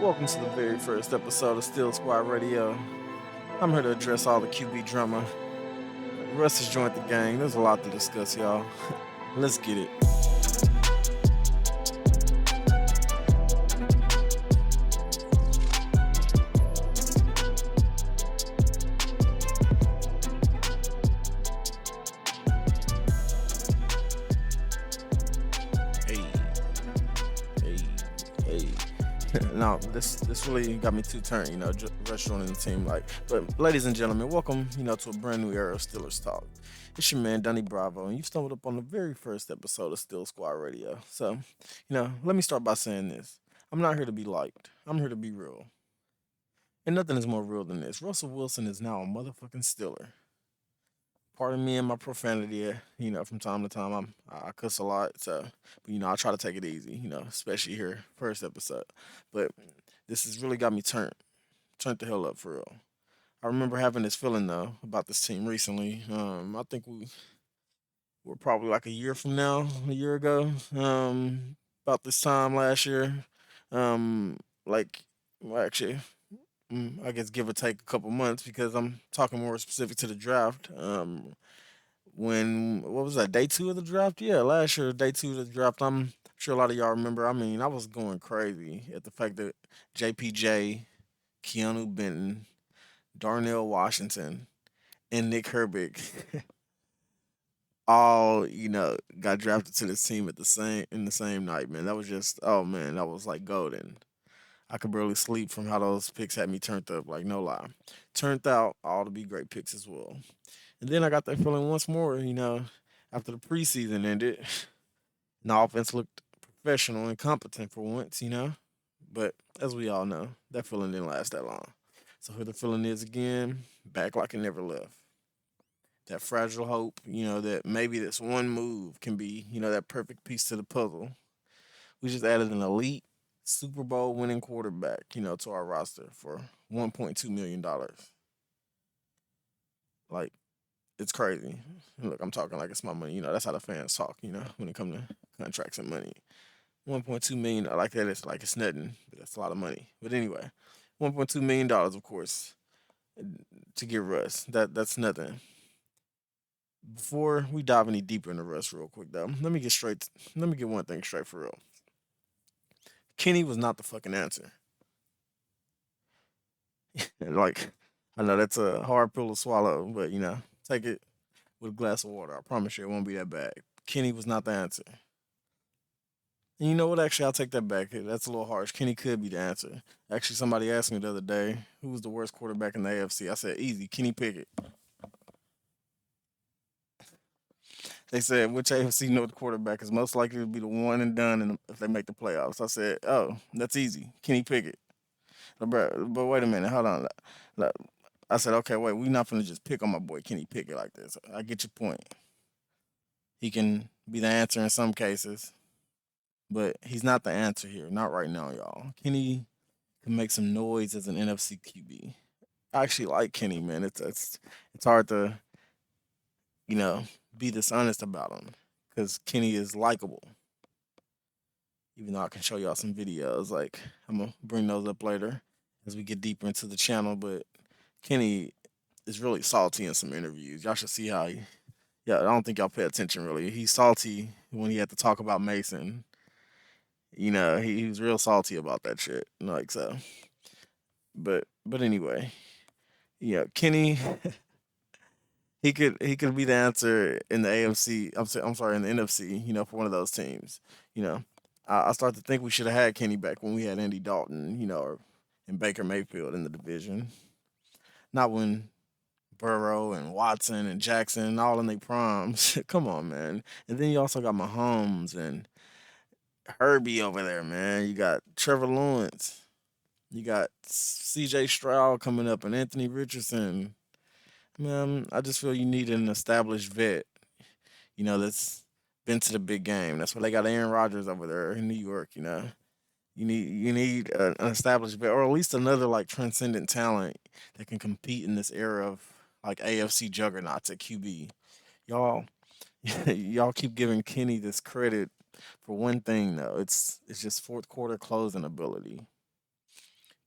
Welcome to the very first episode of Steel Squad Radio. I'm here to address all the QB drama. Russ has joined the gang. There's a lot to discuss, y'all. Let's get it. Hey, hey, hey. No, this really got me too turned. Russ joining the team. But ladies and gentlemen, welcome. To a brand new era of Steelers talk. It's your man Dunny Bravo, and you've stumbled up on the very first episode of Steel Squad Radio. So, let me start by saying this: I'm not here to be liked. I'm here to be real. And nothing is more real than this. Russell Wilson is now a motherfucking Steeler. Pardon me and my profanity. From time to time I cuss a lot, so but I try to take it easy. Especially here first episode. But this has really got me turned the hell up for real. I remember having this feeling though about this team recently. I think we're probably like a year from now, a year ago. About this time last year. Um, like well, actually, I guess give or take a couple months because I'm talking more specific to the draft. When what was that, day two of the draft? Yeah, last year, day two of the draft. I'm sure a lot of y'all remember. I mean, I was going crazy at the fact that JPJ, Keanu Benton, Darnell Washington, and Nick Herbig all got drafted to this team at the same night. Man, that was just oh man, that was like golden. I could barely sleep from how those picks had me turned up. Like no lie, turned out all to be great picks as well. And then I got that feeling once more. After the preseason ended, and the offense looked professional and competent for once. But as we all know, that feeling didn't last that long. So here the feeling is again, back like it never left. That fragile hope, that maybe this one move can be, that perfect piece to the puzzle. We just added an elite Super Bowl winning quarterback, to our roster for $1.2 million. Like it's crazy. Look, I'm talking like it's my money. That's how the fans talk. When it comes to contracts and money. 1.2 million. I like that. It's like it's nothing, but that's a lot of money. But anyway, $1.2 million, of course, to get Russ. That's nothing. Before we dive any deeper into Russ, real quick though, let me get one thing straight for real. Kenny was not the fucking answer. Like, I know that's a hard pill to swallow, but take it with a glass of water. I promise you, it won't be that bad. Kenny was not the answer. And you know what? Actually, I'll take that back. That's a little harsh. Kenny could be the answer. Actually, somebody asked me the other day who was the worst quarterback in the AFC. I said easy, Kenny Pickett. They said which AFC North quarterback is most likely to be the one and done if they make the playoffs. I said, oh, that's easy, Kenny Pickett. But wait a minute, hold on. Look, I said, okay, wait, we're not gonna just pick on my boy Kenny Pickett like this. I get your point. He can be the answer in some cases, but he's not the answer here. Not right now, y'all. Kenny can make some noise as an NFC QB. I actually like Kenny, man. It's hard to you know be dishonest about him because Kenny is likable. Even though I can show y'all some videos, like I'm gonna bring those up later as we get deeper into the channel. But Kenny is really salty in some interviews. Y'all should see how he. Yeah, I don't think y'all pay attention really. He's salty when he had to talk about Mason. He was real salty about that shit. Like so. But anyway, yeah, Kenny he could be the answer in the AFC. I'm sorry, in the NFC. For one of those teams. You know, I start to think we should have had Kenny back when we had Andy Dalton. And Baker Mayfield in the division. Not when Burrow and Watson and Jackson all in their primes. Come on, man. And then you also got Mahomes and Herbie over there, man. You got Trevor Lawrence. You got C.J. Stroud coming up and Anthony Richardson. Man, I just feel you need an established vet. That's been to the big game. That's why they got Aaron Rodgers over there in New York. You need an established vet, or at least another like transcendent talent that can compete in this era of like AFC juggernauts at QB. Y'all, y'all keep giving Kenny this credit for one thing though. It's just fourth quarter closing ability.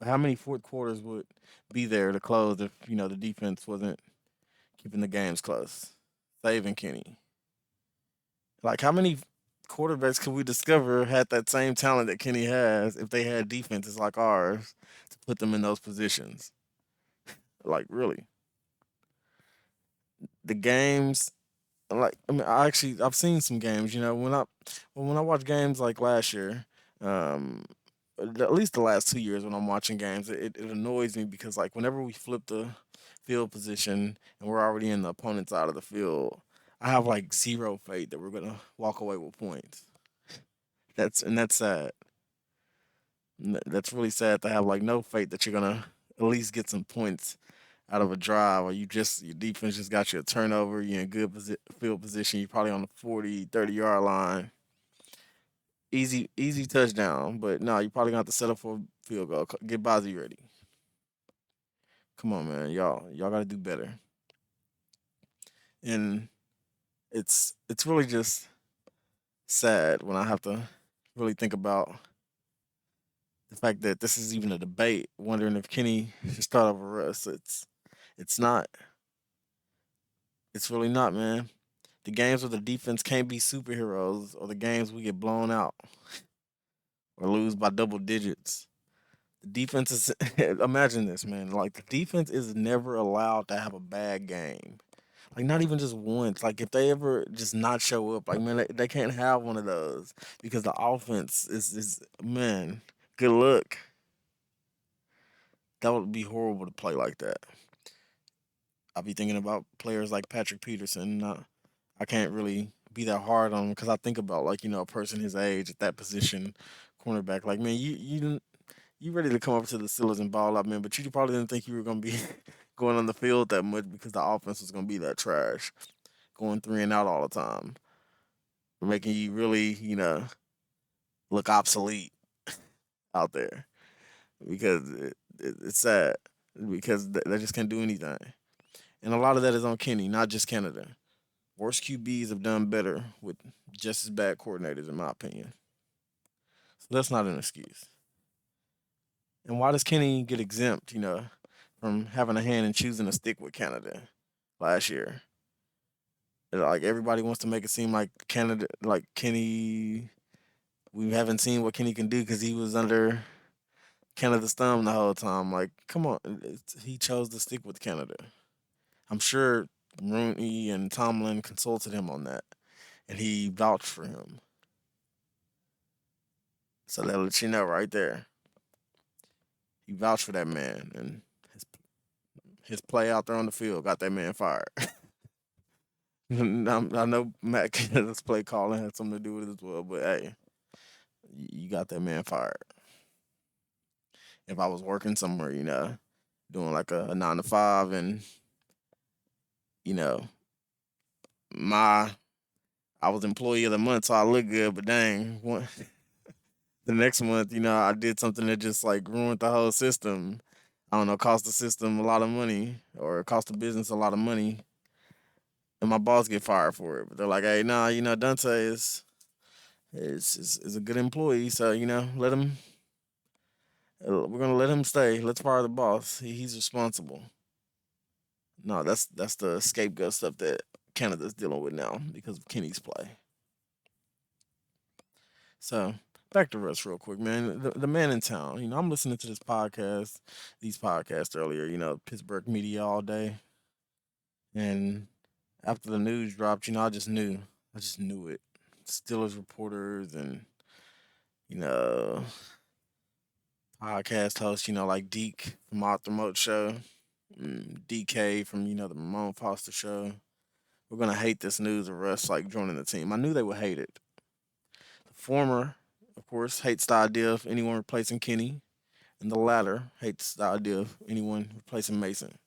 How many fourth quarters would be there to close if the defense wasn't keeping the games close, saving Kenny? Like how many quarterbacks could we discover had that same talent that Kenny has if they had defenses like ours to put them in those positions? Like really, the games. Like I mean, I've seen some games. When I watch games like last year, um, at least the last 2 years when I'm watching games, it annoys me because like whenever we flip the field position and we're already in the opponent's side of the field, I have like zero faith that we're gonna walk away with points. That's sad. That's really sad to have like no faith that you're gonna at least get some points out of a drive, or your defense just got you a turnover. You're in good field position. You're probably on the 40, 30 yard line. Easy touchdown. But no, you probably gonna have to settle for a field goal. Get Bozzy ready. Come on, man, y'all got to do better. And it's really just sad when I have to really think about the fact that this is even a debate, wondering if Kenny should start over us. It's not. It's really not, man. The games where the defense can't be superheroes, or the games we get blown out or lose by double digits. The defense is imagine this, man. Like the defense is never allowed to have a bad game. Like not even just once. Like if they ever just not show up, like man, they can't have one of those because the offense is man. Good luck. That would be horrible to play like that. I'll be thinking about players like Patrick Peterson. I can't really be that hard on him because I think about like a person his age at that position, cornerback. Like man, you ready to come up to the Steelers and ball out, man? But you probably didn't think you were gonna be going on the field that much because the offense was gonna be that trash, going three and out all the time, making you really look obsolete out there because it's sad because they just can't do anything, and a lot of that is on Kenny, not just Canada. Worst QBs have done better with just as bad coordinators, in my opinion. So that's not an excuse. And why does Kenny get exempt, from having a hand in choosing to stick with Canada last year? Like everybody wants to make it seem like Canada, like Kenny, we haven't seen what Kenny can do because he was under Canada's thumb the whole time. Like, come on, he chose to stick with Canada. I'm sure Rooney and Tomlin consulted him on that, and he vouched for him. So that lets you know right there. He vouched for that man, and his play out there on the field got that man fired. I know Matt Canada's play calling had something to do with it as well, but hey, you got that man fired. If I was working somewhere, doing like a 9 to 5, and you know, my I was employee of the month, so I look good, but dang, the next month, I did something that just like ruined the whole system. I don't know, cost the system a lot of money, or it cost the business a lot of money, and my boss get fired for it. But they're like, hey, nah, Dante is a good employee, so let him. We're gonna let him stay. Let's fire the boss. He's responsible. No, that's the scapegoat stuff that Canada's dealing with now because of Kenny's play. So back to Russ real quick, man. The man in town. I'm listening to these podcasts earlier. Pittsburgh media all day, and after the news dropped, I just knew. I just knew it. Steelers reporters and you know podcast hosts, like Deke from Off the Moat Show, DK from the Ramon Foster Show. We're gonna hate this news of Russ like joining the team. I knew they would hate it. The former, of course, hates the idea of anyone replacing Kenny, and the latter hates the idea of anyone replacing Mason,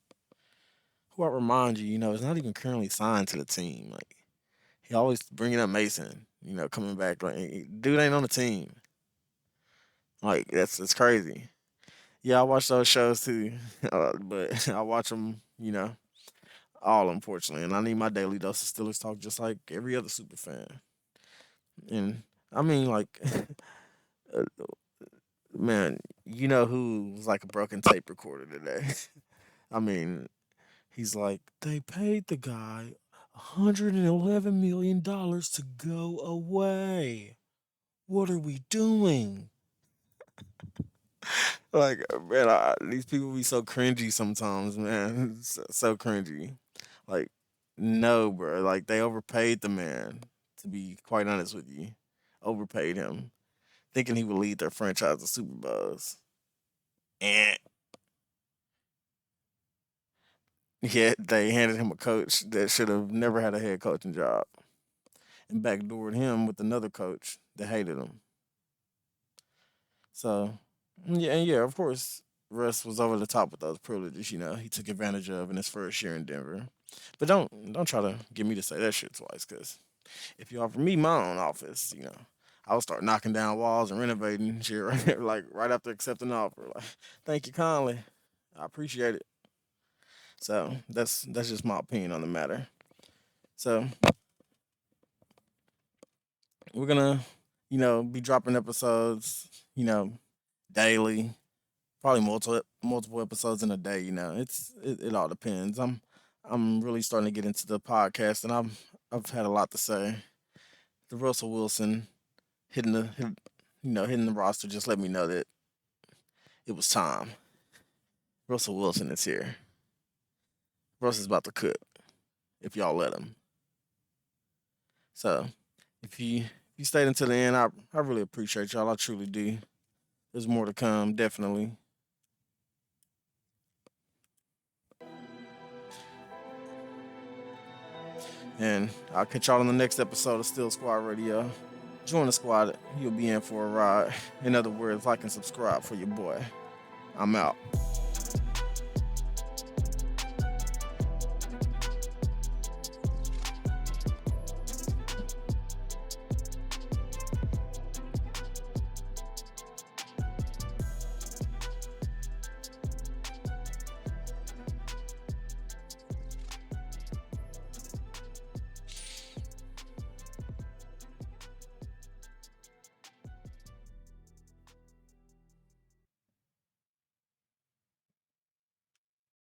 who I remind you, is not even currently signed to the team. Like he always bringing up Mason, coming back like dude ain't on the team. Like that's crazy. Yeah, I watch those shows too, but I watch them, all unfortunately, and I need my daily dose of Steelers talk just like every other super fan. And I mean, like, uh, Man, you know who was like a broken tape recorder today? I mean, he's like, they paid the guy $111 million to go away. What are we doing? Like, man, these people be so cringy sometimes, man. So cringy. Like, no, bro. Like, they overpaid the man, to be quite honest with you. Overpaid him, thinking he would lead their franchise to Super Bowls. And yet they handed him a coach that should have never had a head coaching job and backdoored him with another coach that hated him. So, yeah, and yeah, of course, Russ was over the top with those privileges. He took advantage of in his first year in Denver. But don't try to get me to say that shit twice, because if you offer me my own office, I'll start knocking down walls and renovating shit right there, like right after accepting the offer. Like, thank you kindly, I appreciate it. So that's just my opinion on the matter. So we're gonna, be dropping episodes, daily, probably multiple episodes in a day. It all depends. I'm really starting to get into the podcast, and I've had a lot to say. The Russell Wilson hitting the roster just let me know that it was time. Russell Wilson is here. Russ is about to cook if y'all let him. So if you stayed until the end, I really appreciate y'all. I truly do. There's more to come, definitely. And I'll catch y'all on the next episode of Still Squad Radio. Join the squad. You'll be in for a ride. In other words, like and subscribe for your boy. I'm out.